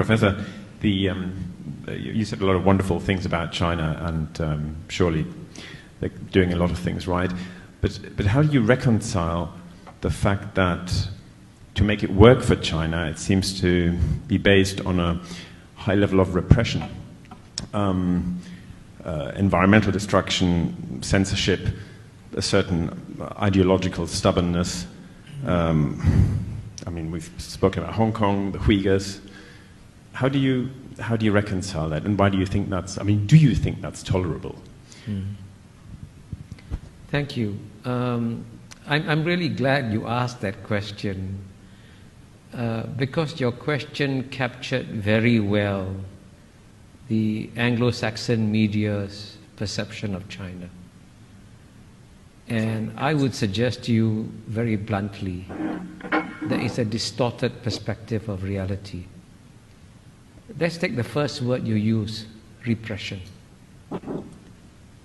Professor, you said a lot of wonderful things about China, and surely they're doing a lot of things right. But how do you reconcile the fact that to make it work for China, it seems to be based on a high level of repression, environmental destruction, censorship, a certain ideological stubbornness? I mean, we've spoken about Hong Kong, the Uyghurs. How do you reconcile that, and why do you think that's? I mean, do you think that's tolerable? Thank you. I'm really glad you asked that question, because your question captured very well the Anglo-Saxon media's perception of China. And I would suggest to you very bluntly that it's a distorted perspective of reality. Let's take the first word you use, repression.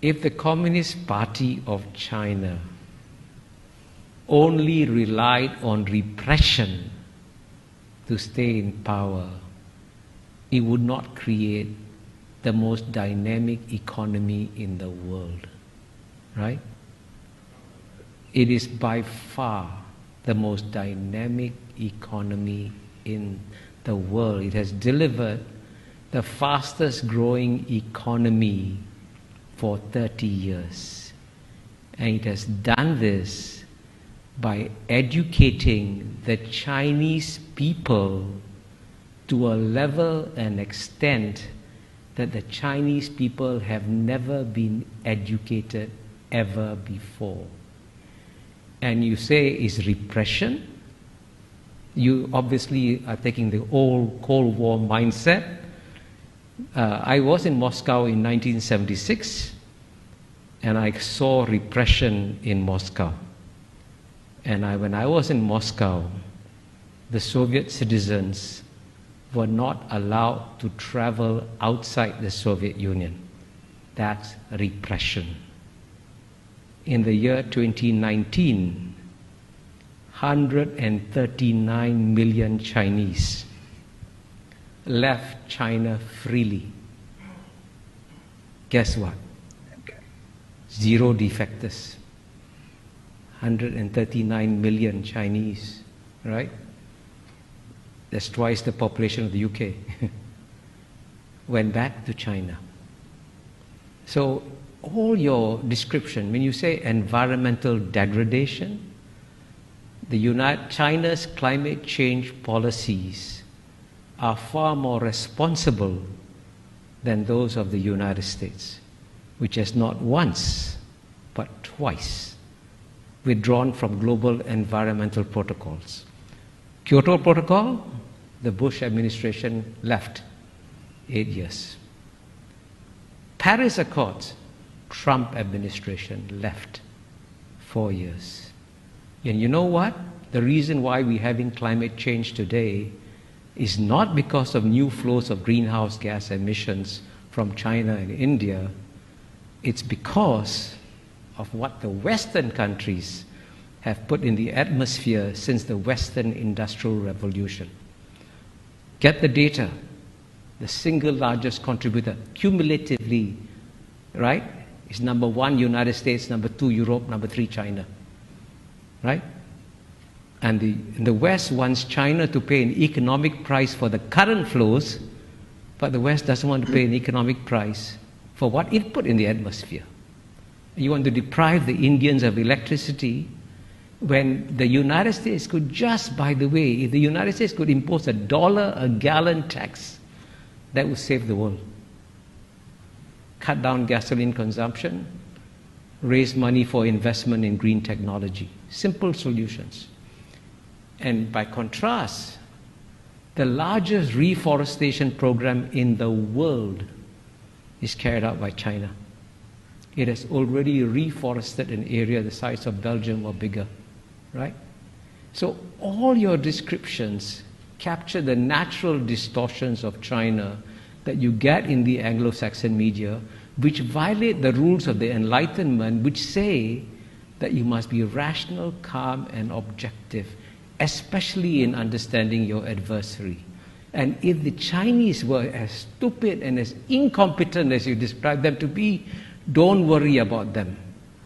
If the Communist Party of China only relied on repression to stay in power, it would not create the most dynamic economy in the world, right? It is by far the most dynamic economy in the world. It has delivered the fastest growing economy for 30 years. And it has done this by educating the Chinese people to a level and extent that the Chinese people have never been educated ever before. And you say it's repression. You obviously are taking the old Cold War mindset. I was in Moscow in 1976, and I saw repression in Moscow. And when I was in Moscow, the Soviet citizens were not allowed to travel outside the Soviet Union. That's repression. In the year 2019, 139 million Chinese left China freely. Guess what? Zero defectors. 139 million Chinese, right? That's twice the population of the UK. Went back to China. So all your description, when you say environmental degradation, China's climate change policies are far more responsible than those of the United States, which has not once, but twice withdrawn from global environmental protocols. Kyoto Protocol, the Bush administration left 8 years. Paris Accords, Trump administration left 4 years. And you know what? The reason why we're having climate change today is not because of new flows of greenhouse gas emissions from China and India. It's because of what the Western countries have put in the atmosphere since the Western Industrial Revolution. Get the data. The single largest contributor, cumulatively, right, is number 1, United States, number 2, Europe, number 3, China. Right? And the West wants China to pay an economic price for the current flows, but the West doesn't want to pay an economic price for what it put in the atmosphere. You want to deprive the Indians of electricity when the United States could just, by the way, if the United States could impose $1 a gallon tax, that would save the world. Cut down gasoline consumption, raise money for investment in green technology. Simple solutions. And by contrast, the largest reforestation program in the world is carried out by China. It has already reforested an area the size of Belgium or bigger, right? So all your descriptions capture the natural distortions of China that you get in the Anglo-Saxon media, which violate the rules of the Enlightenment, which say that you must be rational, calm, and objective, especially in understanding your adversary. And if the Chinese were as stupid and as incompetent as you describe them to be, don't worry about them.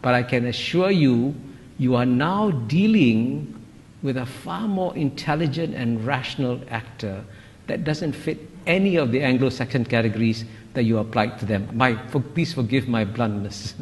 But I can assure you, you are now dealing with a far more intelligent and rational actor that doesn't fit any of the Anglo-Saxon categories that you applied to them. Please forgive my bluntness.